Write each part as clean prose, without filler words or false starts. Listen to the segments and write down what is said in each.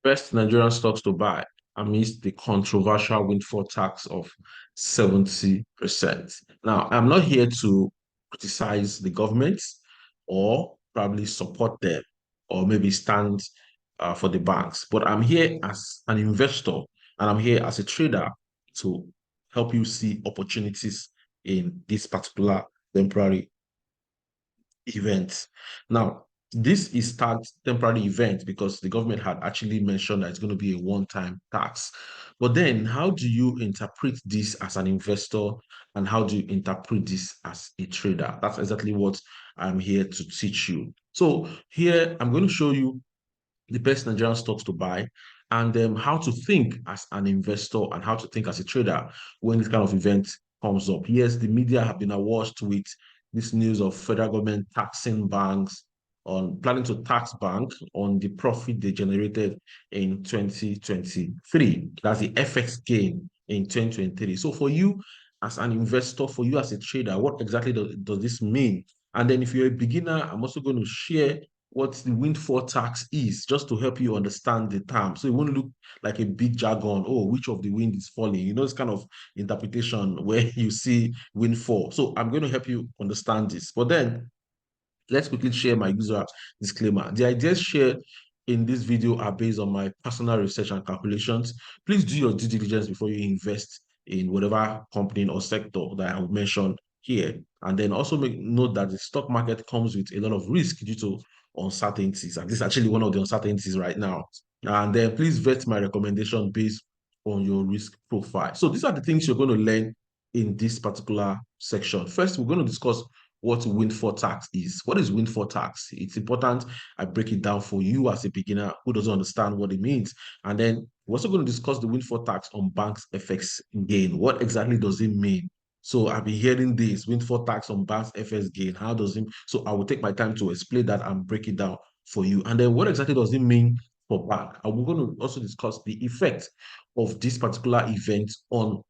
Best Nigerian stocks to buy amidst the controversial windfall tax of 70%. Now, I'm not here to criticize the government or probably support them or maybe stand for the banks, but I'm here as an investor and I'm here as a trader to help you see opportunities in this particular temporary event. Now, this is tagged temporary event because the government had actually mentioned that it's going to be a one-time tax. But then, how do you interpret this as an investor and how do you interpret this as a trader? That's exactly what I'm here to teach you. So here, I'm going to show you the best Nigerian stocks to buy and how to think as an investor and how to think as a trader when this kind of event comes up. Yes, the media have been awash with this news of federal government taxing banks on planning to tax banks on the profit they generated in 2023. That's the FX gain in 2023. So for you as an investor, for you as a trader, what exactly does this mean? And then if you're a beginner, I'm also going to share what the windfall tax is, just to help you understand the term. So it won't look like a big jargon. Oh, which of the wind is falling? You know, it's kind of interpretation where you see windfall. So I'm going to help you understand this. But then let's quickly share my user disclaimer. The ideas shared in this video are based on my personal research and calculations. Please do your due diligence before you invest in whatever company or sector that I will mention here. And then also make note that the stock market comes with a lot of risk due to uncertainties. And this is actually one of the uncertainties right now. And then please vet my recommendation based on your risk profile. So these are the things you're going to learn in this particular section. First, we're going to discuss what windfall tax is. What is windfall tax? It's important I break it down for you as a beginner who doesn't understand what it means. And then we're also going to discuss the windfall tax on banks FX gain. What exactly does it mean? So I've been hearing this windfall tax on banks FX gain. How does it? So I will take my time to explain that and break it down for you. And then what exactly does it mean for bank? And we're going to also discuss the effect of this particular event on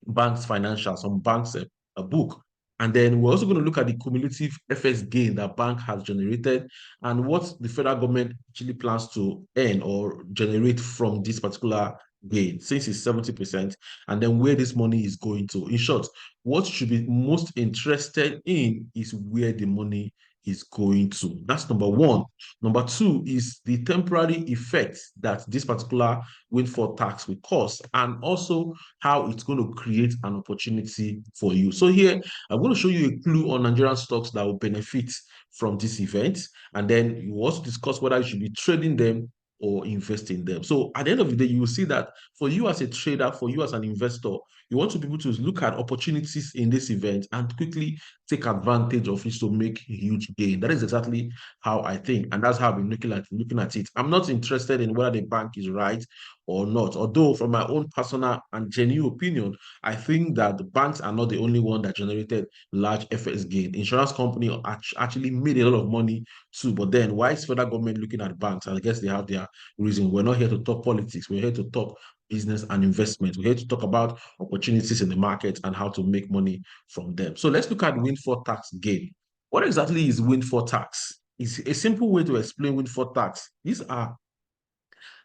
banks' financials, on banks' a book. And then we're also going to look at the cumulative FX gain that bank has generated and what the federal government actually plans to earn or generate from this particular gain, since it's 70%, and then where this money is going to. In short, what you should be most interested in is where the money is going to. That's number one. Number two is the temporary effect that this particular windfall tax will cause, and also how it's going to create an opportunity for you. So here, I'm going to show you a clue on Nigerian stocks that will benefit from this event. And then you also discuss whether you should be trading them or invest in them. So at the end of the day, you will see that for you as a trader, for you as an investor, you want to be able to look at opportunities in this event and quickly take advantage of it to make a huge gain. That is exactly how I think, and that's how I've been looking at it. I'm not interested in whether the bank is right or not. Although, from my own personal and genuine opinion, I think that the banks are not the only one that generated large FX gain. Insurance company actually made a lot of money too. But then, why is federal government looking at banks? And I guess they have their reason. We're not here to talk politics. We're here to talk business and investment. We're here to talk about opportunities in the market and how to make money from them. So let's look at windfall tax gain. What exactly is windfall tax? It's a simple way to explain windfall tax. These are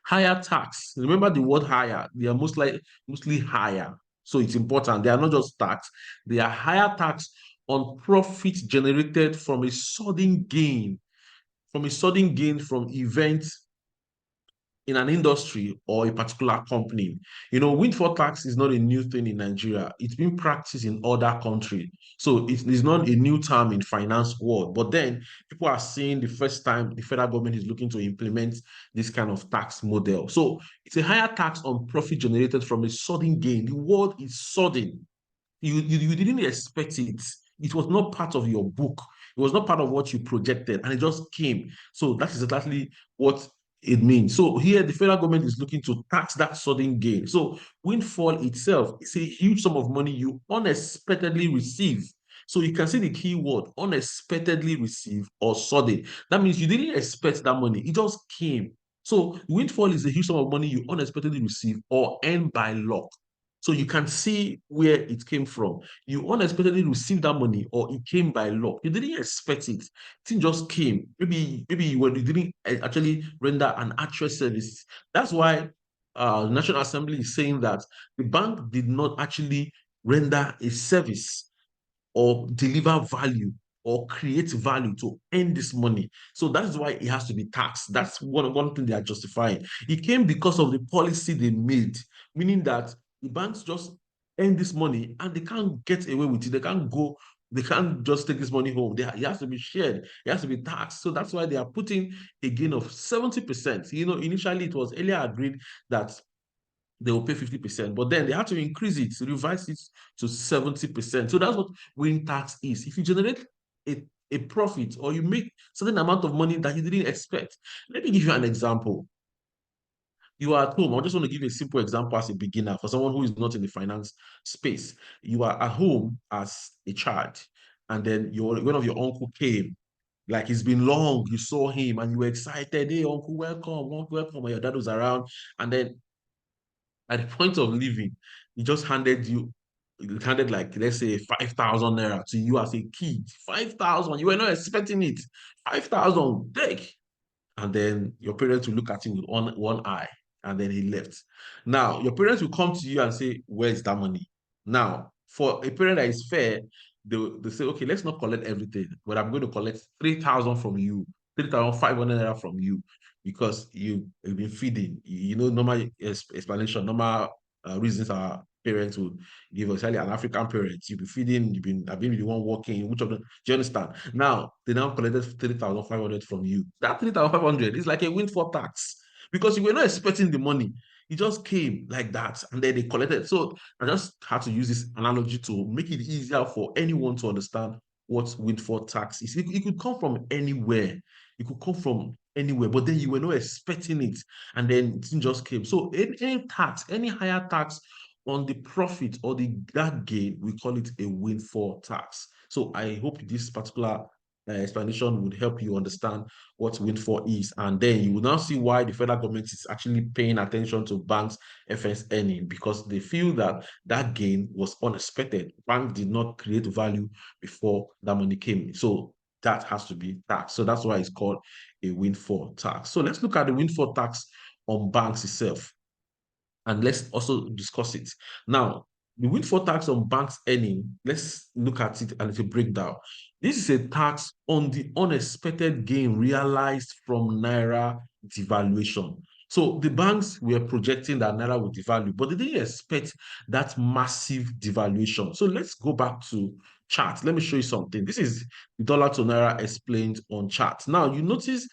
higher tax. Remember the word higher. They are mostly higher. So it's important. They are not just tax. They are higher tax on profit generated from a sudden gain, from events in an industry or a particular company. You know, windfall tax is not a new thing in Nigeria. It's been practiced in other countries. So it is not a new term in finance world. But then people are seeing the first time the federal government is looking to implement this kind of tax model. So it's a higher tax on profit generated from a sudden gain. The word is sudden. You didn't expect it. It was not part of your book. It was not part of what you projected, and it just came. So that is exactly what it means. So here, the federal government is looking to tax that sudden gain. So windfall itself is a huge sum of money you unexpectedly receive. So you can see the key word, unexpectedly receive or sudden. That means you didn't expect that money. It just came. So windfall is a huge sum of money you unexpectedly receive or earn by luck. So you can see where it came from. You unexpectedly received that money, or it came by law. You didn't expect it. It just came. Maybe you didn't actually render an actual service. That's why the National Assembly is saying that the bank did not actually render a service or deliver value or create value to earn this money. So that is why it has to be taxed. That's one thing they are justifying. It came because of the policy they made, meaning that the banks just earn this money and they can't get away with it. They can't just take this money home. It has to be shared. It has to be taxed. So that's why they are putting a gain of 70%. Initially it was earlier agreed that they will pay 50%, but then they have to increase it, revise it to 70%. So that's what wind tax is. If you generate a profit, or you make certain amount of money that you didn't expect. Let me give you an example. You are at home. I just want to give you a simple example as a beginner for someone who is not in the finance space. You are at home as a child, and then one of your uncle came. Like, it's been long, you saw him and you were excited. Hey, uncle, welcome. And your dad was around. And then at the point of leaving, he just handed, like, let's say 5,000 naira to you as a kid. 5,000, you were not expecting it. 5,000, take. And then your parents will look at him with one eye, and then he left. Now, your parents will come to you and say, where's that money? Now, for a parent that is fair, they say, okay, let's not collect everything, but I'm going to collect 3,000 from you, 3,500 naira from you, because you've been feeding. Normal explanation, normal reasons our parents would give us, especially an African parent. You've been feeding, I've been the one working, which of them, do you understand? Now, they now collected 3,500 from you. That 3,500 is like a windfall tax, because you were not expecting the money. It just came like that, and then they collected. So I just had to use this analogy to make it easier for anyone to understand what windfall tax is. It could come from anywhere. It could come from anywhere, but then you were not expecting it, and then it just came. So any tax, any higher tax on the profit or that gain, we call it a windfall tax. So I hope this particular explanation would help you understand what windfall is, and then you will now see why the federal government is actually paying attention to banks' FS earning, because they feel that that gain was unexpected. Bank did not create value before that money came. So that has to be taxed. So that's why it's called a windfall tax. So let's look at the windfall tax on banks itself, and let's also discuss it. Now, the windfall tax on banks earning, let's look at it and little breakdown. This is a tax on the unexpected gain realized from Naira devaluation. So the banks were projecting that Naira would devalue, but they didn't expect that massive devaluation. So let's go back to chart. Let me show you something. This is the dollar to Naira explained on chart. Now, you notice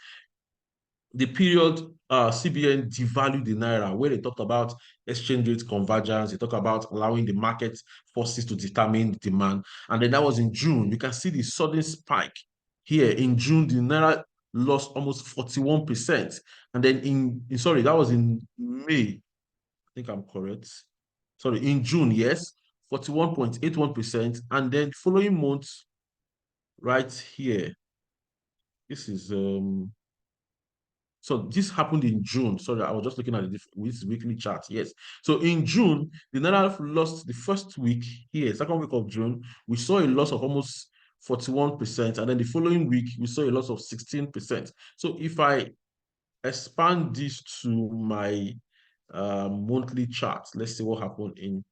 the period CBN devalued the naira, where they talked about exchange rate convergence, they talk about allowing the market forces to determine demand. And then that was in June. You can see the sudden spike here. In June, the naira lost almost 41%. And then sorry, that was in May. I think I'm correct. Sorry, in June, yes, 41.81%. And then following month, right here, this is so this happened in June. Sorry, I was just looking at the weekly chart. Yes. So in June, the Naira lost the first week here, second week of June, we saw a loss of almost 41%. And then the following week, we saw a loss of 16%. So if I expand this to my monthly chart, let's see what happened in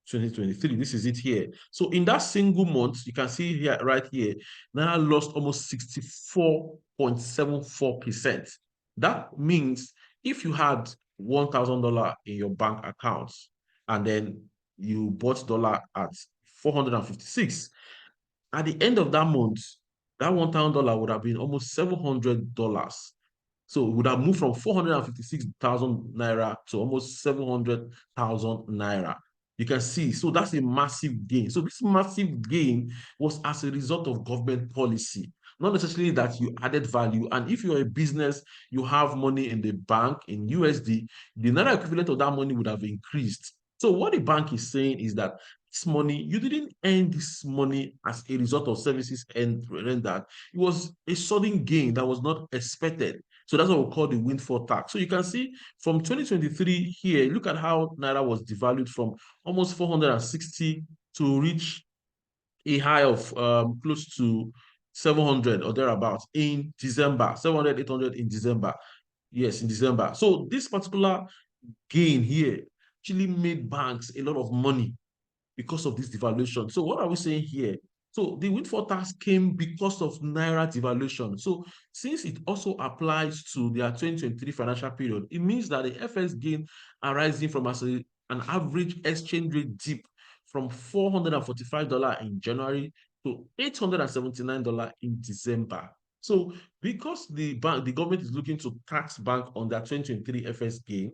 2023. This is it here. So in that single month, you can see here, right here, Naira lost almost 64.74%. That means if you had $1,000 in your bank account, and then you bought dollar at 456, at the end of that month, that $1,000 would have been almost $700. So it would have moved from 456,000 naira to almost 700,000 naira. You can see, so that's a massive gain. So this massive gain was as a result of government policy, not necessarily that you added value. And if you're a business, you have money in the bank in USD, the naira equivalent of that money would have increased. So what the bank is saying is that this money, you didn't earn this money as a result of services and rendered. It was a sudden gain that was not expected. So that's what we call the windfall tax. So you can see from 2023 here, look at how Naira was devalued from almost 460 to reach a high of close to 700 or thereabouts in December, 700, 800 in December. Yes, in December. So this particular gain here actually made banks a lot of money because of this devaluation. So what are we saying here? So the windfall tax came because of Naira devaluation. So since it also applies to their 2023 financial period, it means that the FX gain arising from an average exchange rate dip from $445 in January to $879 in December. So because the government is looking to tax bank on their 2023 FX gain,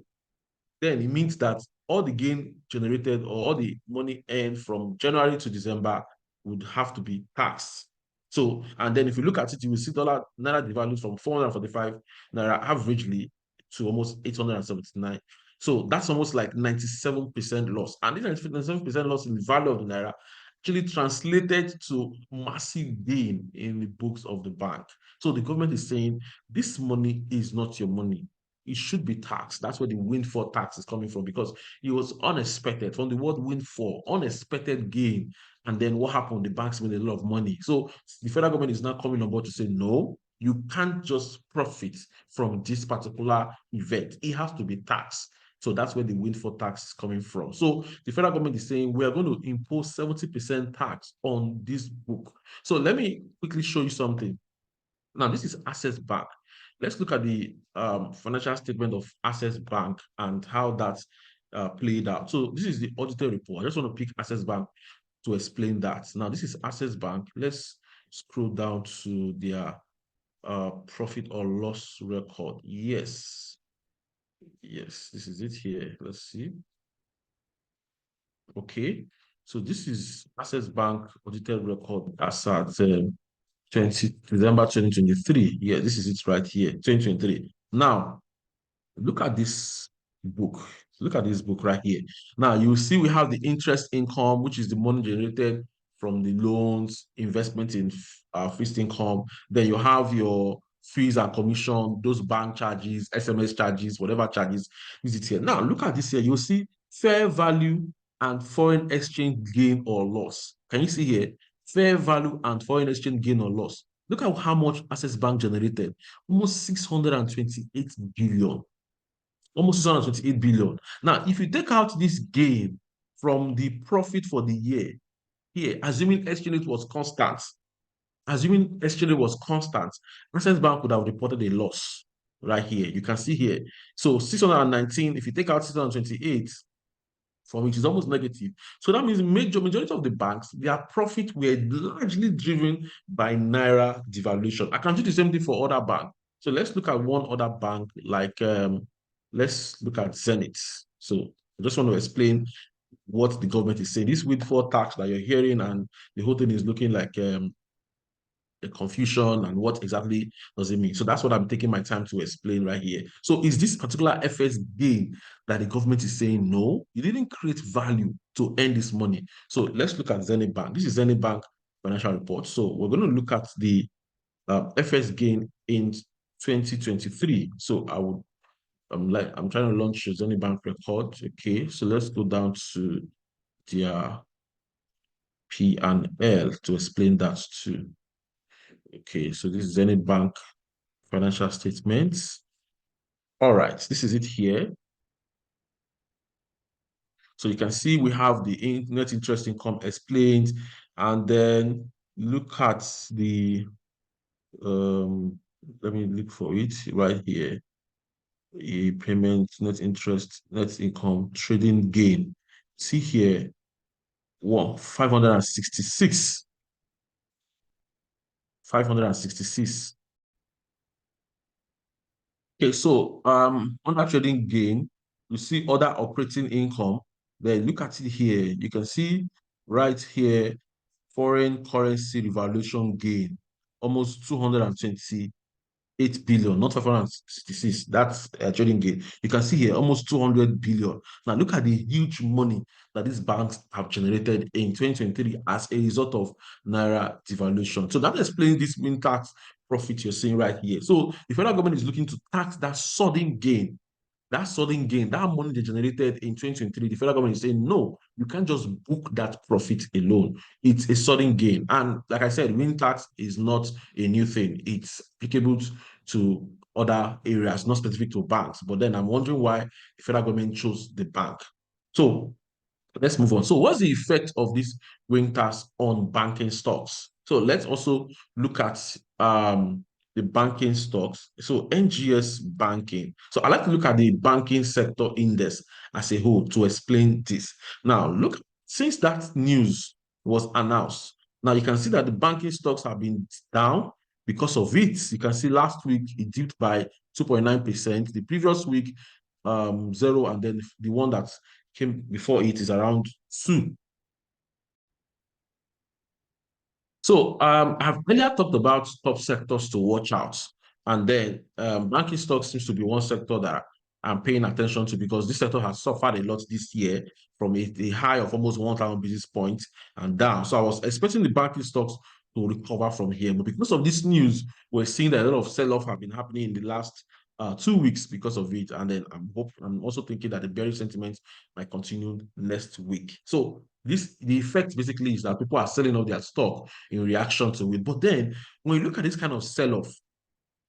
then it means that all the gain generated or all the money earned from January to December would have to be taxed. So, and then if you look at it, you will see dollar Naira devalues from 445 Naira averagely to almost 879. So that's almost like 97% loss. And this 97% loss in the value of the Naira actually translated to massive gain in the books of the bank. So the government is saying this money is not your money, it should be taxed. That's where the windfall tax is coming from, because it was unexpected. From the word windfall, unexpected gain. And then what happened? The banks made a lot of money. So the federal government is now coming on board to say, no, you can't just profit from this particular event. It has to be taxed. So that's where the windfall tax is coming from. So the federal government is saying we are going to impose 70% tax on this book. So let me quickly show you something. Now, this is Access Bank. Let's look at the financial statement of Access Bank and how that played out. So this is the auditor report. I just want to pick Access Bank to explain that. Now, this is Access Bank. Let's scroll down to their profit or loss record. Yes. Yes, this is it here. Let's see. Okay. So this is Access Bank audited record as at 20 December 2023. Yeah, this is it right here, 2023. Now, look at this book. Look at this book right here. Now, you will see we have the interest income, which is the money generated from the loans, investment in fixed income. Then you have your fees and commission, those bank charges, SMS charges, whatever charges, is it here. Now, look at this here. You'll see fair value and foreign exchange gain or loss. Can you see here? Fair value and foreign exchange gain or loss. Look at how much Access Bank generated. Almost 628 billion. Almost 628 billion. Now, if you take out this gain from the profit for the year, here, assuming exchange rate was constant, Access Bank would have reported a loss right here. You can see here. So 619, if you take out 628, for which is almost negative. So that means majority of the banks, their profit were largely driven by Naira devaluation. I can do the same thing for other banks. So let's look at one other bank, like let's look at Zenith. So I just want to explain what the government is saying. This windfall tax that you're hearing and the whole thing is looking like the confusion and what exactly does it mean. So that's what I'm taking my time to explain right here. So is this particular FS gain that the government is saying, no, you didn't create value to earn this money. So let's look at Zenith Bank. This is Zenith Bank financial report. So we're going to look at the FS gain in 2023. So I'm trying to launch a Zenith Bank record. Okay, so let's go down to their P&L to explain that too. Okay, so this is Zenith Bank financial statements. All right, this is it here. So you can see we have the net interest income explained, and then look at the, let me look for it right here. A payment, net interest, net income, trading gain. See here, 566. 566. Okay, so under trading gain, you see other operating income. Then look at it here. You can see right here, foreign currency revaluation gain, almost 228 billion, not 566. That's a trading gain. You can see here almost 200 billion. Now look at the huge money that these banks have generated in 2023 as a result of Naira devaluation. So that explains this wind tax profit you're seeing right here. So the federal government is looking to tax that money they generated in 2023, the federal government is saying, no, you can't just book that profit alone. It's a sudden gain. And like I said, wind tax is not a new thing. It's applicable to other areas, not specific to banks. But then I'm wondering why the federal government chose the bank. So let's move on. So what's the effect of this wind tax on banking stocks? So let's also look at the banking stocks. So NGS banking. So I like to look at the banking sector index as a whole to explain this. Now, look, since that news was announced, now you can see that the banking stocks have been down because of it. You can see last week it dipped by 2.9%. The previous week, zero, and then the one that came before it is around 2. So I've earlier talked about top sectors to watch out. And then banking stocks seems to be one sector that I'm paying attention to because this sector has suffered a lot this year from a high of almost 1,000 basis points and down. So I was expecting the banking stocks to recover from here. But because of this news, we're seeing that a lot of sell-off have been happening in the last 2 weeks because of it. And then I'm also thinking that the bearish sentiment might continue next week. So the effect basically is that people are selling off their stock in reaction to it. But then when you look at this kind of sell-off,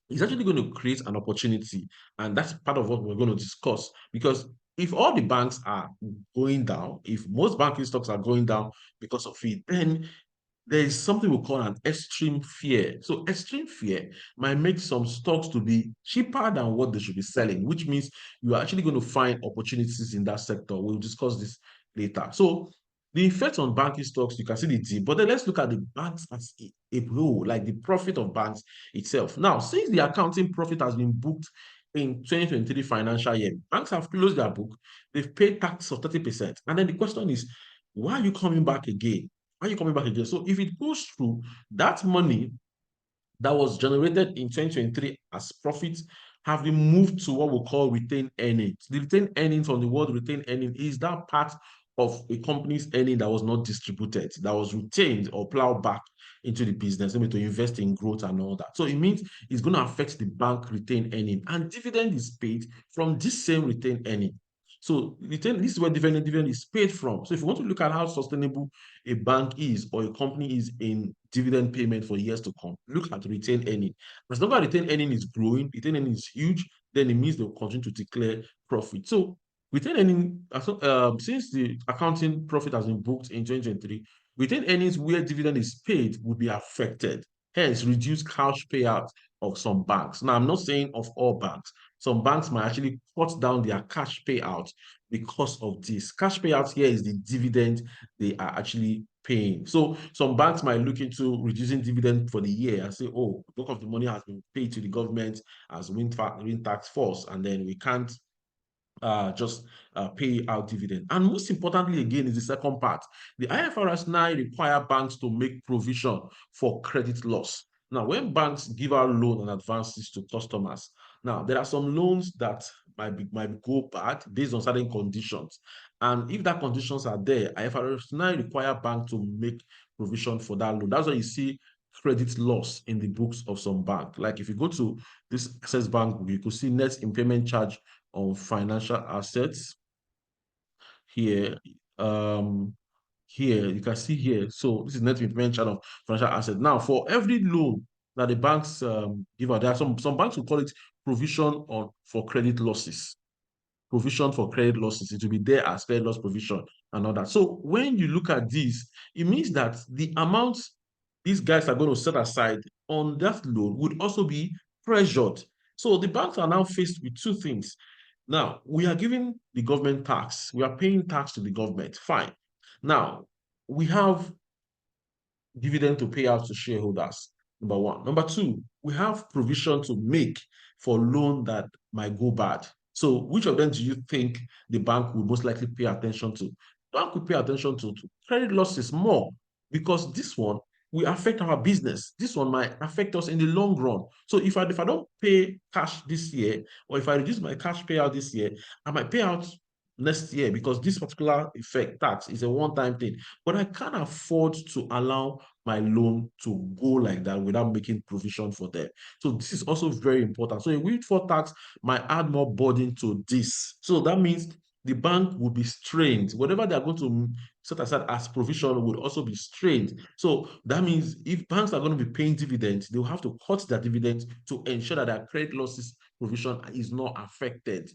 it's actually going to create an opportunity. And that's part of what we're going to discuss. Because if all the banks are going down, if most banking stocks are going down because of it, then there is something we call an extreme fear. So extreme fear might make some stocks to be cheaper than what they should be selling, which means you are actually going to find opportunities in that sector. We'll discuss this later. So the effect on banking stocks, you can see the dip, but then let's look at the banks as a whole, like the profit of banks itself. Now, since the accounting profit has been booked in 2023 financial year, banks have closed their book, they've paid tax of 30%. And then the question is, why are you coming back again? Why are you coming back again? So if it goes through, that money that was generated in 2023 as profits have been moved to what we call retained earnings. The retained earnings on the word retained earning is that part of a company's earning that was not distributed, that was retained or plowed back into the business, maybe to invest in growth and all that. So it means it's going to affect the bank retained earning, and dividend is paid from this same retained earning. So this is where dividend is paid from. So if you want to look at how sustainable a bank is or a company is in dividend payment for years to come, look at retained earning. As long as retained earning is growing, retained earning is huge, then it means they'll continue to declare profit. So retained earning, since the accounting profit has been booked in 2023, retained earnings where dividend is paid will be affected. Hence, reduced cash payout of some banks. Now, I'm not saying of all banks. Some banks might actually cut down their cash payout because of this. Cash payout here is the dividend they are actually paying. So some banks might look into reducing dividend for the year and say, oh, bulk of the money has been paid to the government as wind tax force, and then we can't just pay out dividend. And most importantly, again, is the second part. The IFRS 9 require banks to make provision for credit loss. Now, when banks give out loan and advances to customers, now there are some loans that might go bad based on certain conditions. And if that conditions are there, IFRS 9 require bank to make provision for that loan. That's why you see credit loss in the books of some bank. Like if you go to this Access Bank, you could see net impairment charge on financial assets here. Here you can see here. So this is net impairment charge of financial assets. Now, for every loan that the banks give out, there are some banks will call it provision on for credit losses. Provision for credit losses. It will be there as credit loss provision and all that. So when you look at this, it means that the amount these guys are going to set aside on that loan would also be pressured. So the banks are now faced with two things. Now, we are giving the government tax. We are paying tax to the government. Fine. Now, we have dividend to pay out to shareholders, number one. Number two, we have provision to make for loan that might go bad. So which of them do you think the bank would most likely pay attention to? The bank would pay attention to credit losses more because this one will affect our business. This one might affect us in the long run. So if I don't pay cash this year, or if I reduce my cash payout this year, I might pay out next year because this particular effect tax is a one-time thing. But I can't afford to allow my loan to go like that without making provision for them. So this is also very important. So a windfall tax might add more burden to this. So that means the bank will be strained. Whatever they are going to set aside as provision would also be strained. So that means if banks are going to be paying dividends, they will have to cut their dividends to ensure that their credit losses provision is not affected,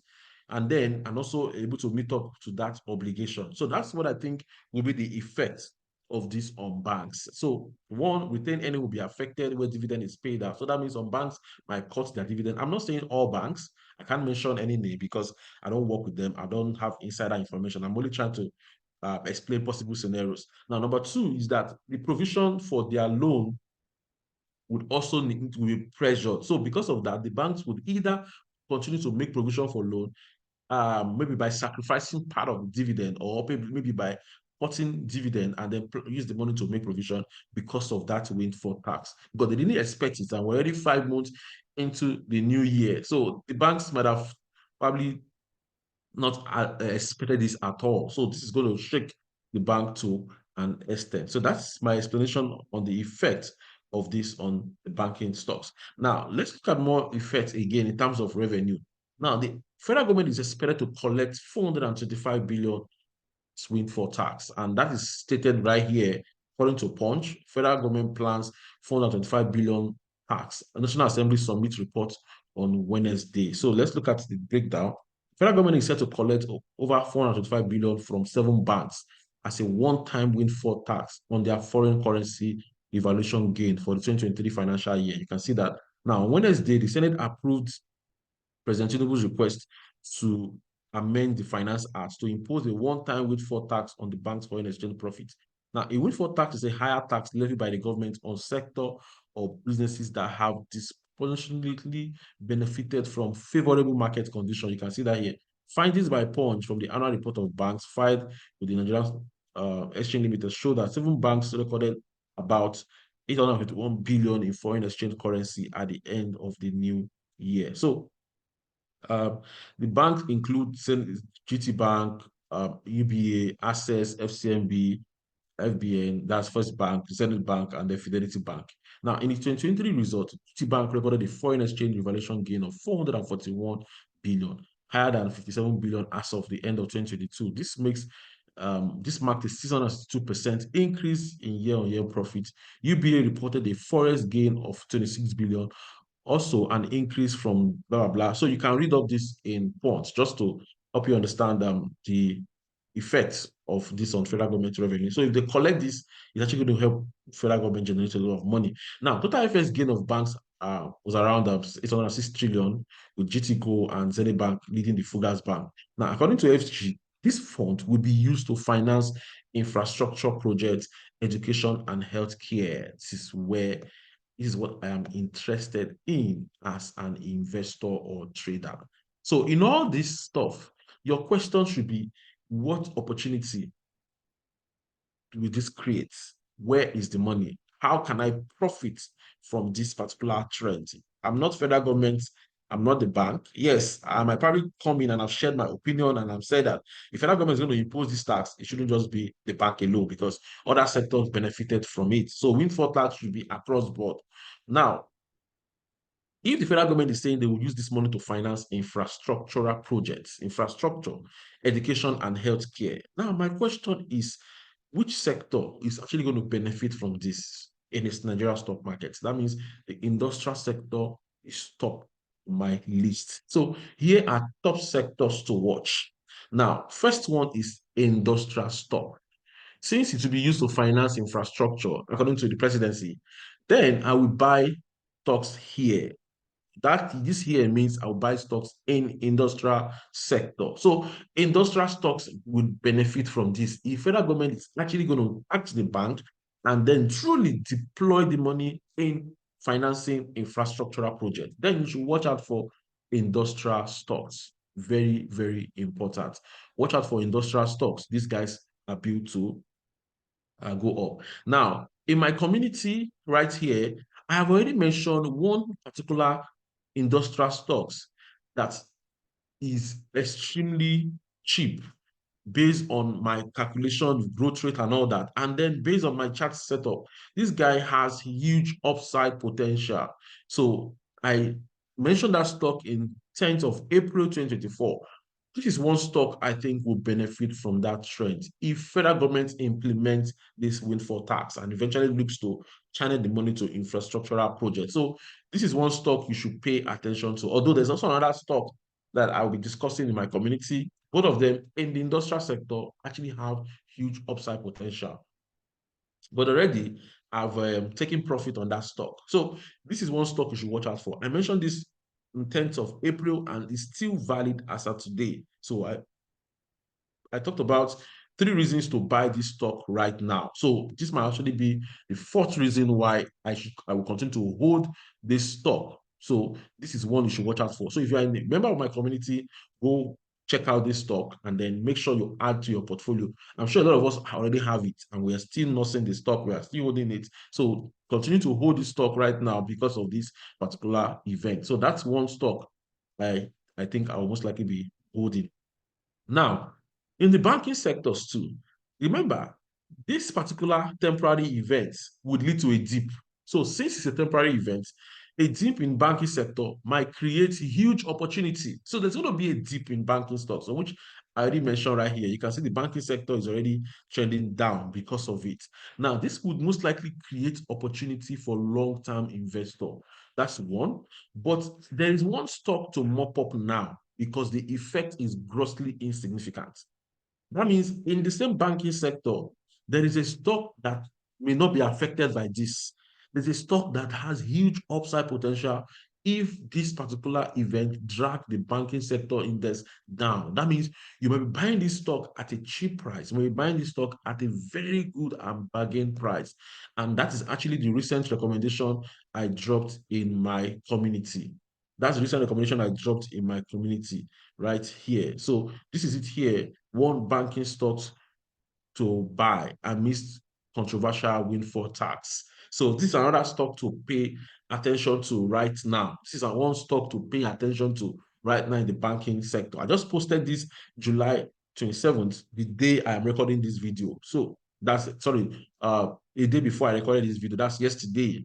and also able to meet up to that obligation. So that's what I think will be the effect of this on banks. So one, retained earning will be affected where dividend is paid out. So that means some banks might cut their dividend. I'm not saying all banks. I can't mention any name because I don't work with them. I don't have insider information. I'm only trying to explain possible scenarios. Now, number two is that the provision for their loan would also need to be pressured. So because of that, the banks would either continue to make provision for loan, maybe by sacrificing part of the dividend, or maybe by cutting dividend and then use the money to make provision because of that windfall tax. Because they didn't expect it, and we're already 5 months into the new year. So the banks might have probably not expected this at all. So this is going to shake the bank to an extent. So that's my explanation on the effect of this on the banking stocks. Now, let's look at more effects again in terms of revenue. Now, the federal government is expected to collect 425 billion windfall tax, and that is stated right here. According to Punch, federal government plans 425 billion tax. The National Assembly submits report on Wednesday. So let's look at the breakdown. Federal government is set to collect over 425 billion from 7 banks as a one-time windfall tax on their foreign currency evaluation gain for the 2023 financial year. You can see that now on Wednesday, the Senate approved President Tinubu's request to amend the Finance Act to impose a one-time windfall tax on the bank's foreign exchange profits. Now, a windfall tax is a higher tax levied by the government on sector or businesses that have disproportionately benefited from favorable market conditions. You can see that here. Findings by Punch from the annual report of banks filed with the Nigerian Exchange Limited show that 7 banks recorded about 851 billion in foreign exchange currency at the end of the new year. So uh, the banks include GT Bank, UBA, Access, FCMB, FBN, that's First Bank, Zenith Bank, and the Fidelity Bank. Now, in the 2023 result, GT Bank recorded a foreign exchange revaluation gain of 441 billion, higher than 57 billion as of the end of 2022. This marked a 662% increase in year-on-year profit. UBA reported a forex gain of 26 billion, also an increase from blah, blah, blah. So you can read up this in points just to help you understand the effects of this on federal government revenue. So if they collect this, it's actually going to help federal government generate a lot of money. Now, total FS gain of banks was around 806 trillion, with GTCO and Zenith Bank leading the Fugas Bank. Now, according to FG, this fund will be used to finance infrastructure projects, education, and healthcare. This is what I am interested in as an investor or trader. So in all this stuff, your question should be, what opportunity will this create? Where is the money? How can I profit from this particular trend? I'm not federal government. I'm not the bank. Yes, I might probably come in and I've shared my opinion and I've said that if federal government is going to impose this tax, it shouldn't just be the bank alone because other sectors benefited from it. So windfall tax should be across board. Now, if the federal government is saying they will use this money to finance infrastructural projects, infrastructure, education, and healthcare. Now, my question is, which sector is actually going to benefit from this in its Nigeria stock market? That means the industrial sector is top on my list. So here are top sectors to watch. Now, first one is industrial stock. Since it will be used to finance infrastructure, according to the presidency, then I will buy stocks here. That this here means I'll buy stocks in industrial sector. So industrial stocks would benefit from this. If federal government is actually going to act the bank and then truly deploy the money in financing infrastructural projects, then you should watch out for industrial stocks. Very, very important. Watch out for industrial stocks. These guys are built to go up. Now, in my community right here, I have already mentioned one particular industrial stocks that is extremely cheap based on my calculation, growth rate, and all that. And then based on my chart setup, this guy has huge upside potential. So I mentioned that stock in 10th of April 2024. This is one stock I think will benefit from that trend if federal government implements this windfall tax and eventually looks to channel the money to infrastructural projects. So this is one stock you should pay attention to. Although there's also another stock that I'll be discussing in my community. Both of them in the industrial sector actually have huge upside potential. But already I've taken profit on that stock. So this is one stock you should watch out for. I mentioned this in 10th of April and it's still valid as of today. So I talked about three reasons to buy this stock right now. So this might actually be the fourth reason why I will continue to hold this stock. So this is one you should watch out for. So if you're a member of my community, go check out this stock and then make sure you add to your portfolio. I'm sure a lot of us already have it and we are still not seeing the stock. We are still holding it. So continue to hold this stock right now because of this particular event. So that's one stock I think I will most likely be holding. Now, in the banking sectors too, remember, this particular temporary event would lead to a dip. So since it's a temporary event, a dip in banking sector might create huge opportunity. So there's going to be a dip in banking stocks, which I already mentioned right here. You can see the banking sector is already trending down because of it. Now, this would most likely create opportunity for long-term investor. That's one. But there is one stock to mop up now because the effect is grossly insignificant. That means in the same banking sector, there is a stock that may not be affected by this. There's a stock that has huge upside potential if this particular event drag the banking sector index down. That means you may be buying this stock at a cheap price. You may be buying this stock at a very good and bargain price. And that is actually the recent recommendation I dropped in my community. That's the recent recommendation I dropped in my community right here. So this is it here. One banking stocks to buy amidst controversial windfall tax. So this is another stock to pay attention to right now. This is one stock to pay attention to right now in the banking sector. I just posted this July 27th, the day I am recording this video. So that's, sorry, a day before I recorded this video. That's yesterday.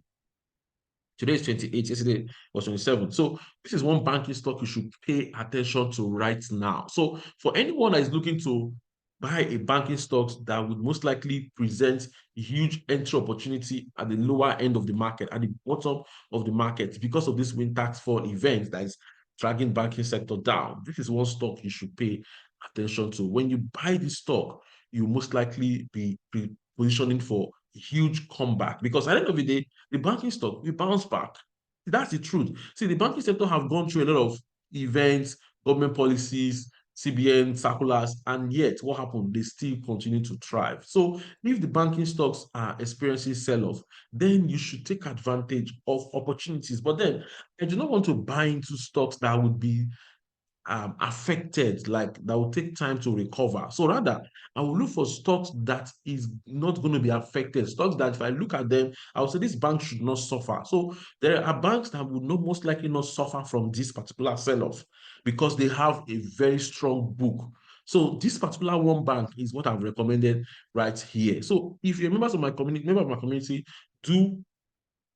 Today is 28, yesterday was 27. So this is one banking stock you should pay attention to right now. So for anyone that is looking to buy a banking stock that would most likely present a huge entry opportunity at the lower end of the market, at the bottom of the market, because of this wind tax fall event that is dragging banking sector down, this is one stock you should pay attention to. When you buy this stock, you most likely be positioning for a huge comeback because at the end of the day, the banking stock will bounce back. That's the truth. See, the banking sector have gone through a lot of events, government policies, CBN circulars, and yet what happened? They still continue to thrive. So if the banking stocks are experiencing sell-off, then you should take advantage of opportunities. But then I do not want to buy into stocks that would be affected, like that will take time to recover. So rather, I will look for stocks that is not going to be affected. Stocks that if I look at them, I will say this bank should not suffer. So there are banks that would not most likely not suffer from this particular sell-off because they have a very strong book. So this particular one bank is what I've recommended right here. So if you're members of my community, member of my community, do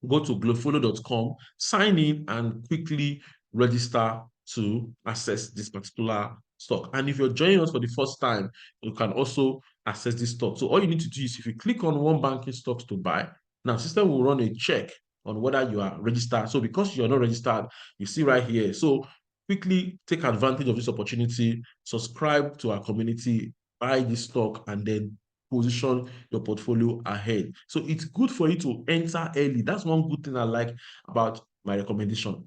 go to glowfollow.com, sign in, and quickly register to access this particular stock. And if you're joining us for the first time, you can also access this stock. So all you need to do is if you click on one banking stocks to buy, now system will run a check on whether you are registered. So because you're not registered, you see right here. So quickly take advantage of this opportunity, subscribe to our community, buy this stock, and then position your portfolio ahead. So it's good for you to enter early. That's one good thing I like about my recommendation.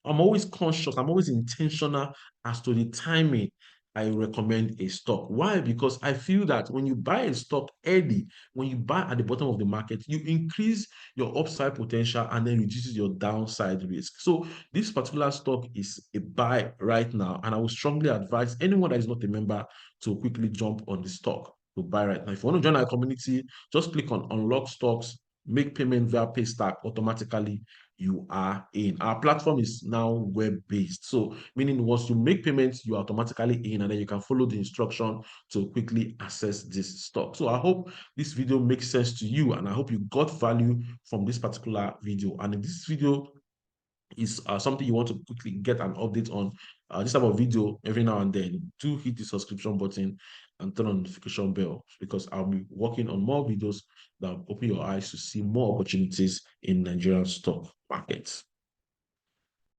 I'm always conscious, I'm always intentional as to the timing I recommend a stock. Why? Because I feel that when you buy a stock early, when you buy at the bottom of the market, you increase your upside potential and then reduces your downside risk. So this particular stock is a buy right now, and I would strongly advise anyone that is not a member to quickly jump on the stock to buy right now. If you want to join our community, just click on unlock stocks, make payment via Paystack automatically, you are in. Our platform is now web-based. So meaning once you make payments, you are automatically in, and then you can follow the instruction to quickly access this stock. So I hope this video makes sense to you, and I hope you got value from this particular video. And if this video is something you want to quickly get an update on this type of video every now and then, do hit the subscription button and turn on the notification bell, because I'll be working on more videos that open your eyes to see more opportunities in Nigerian stock markets.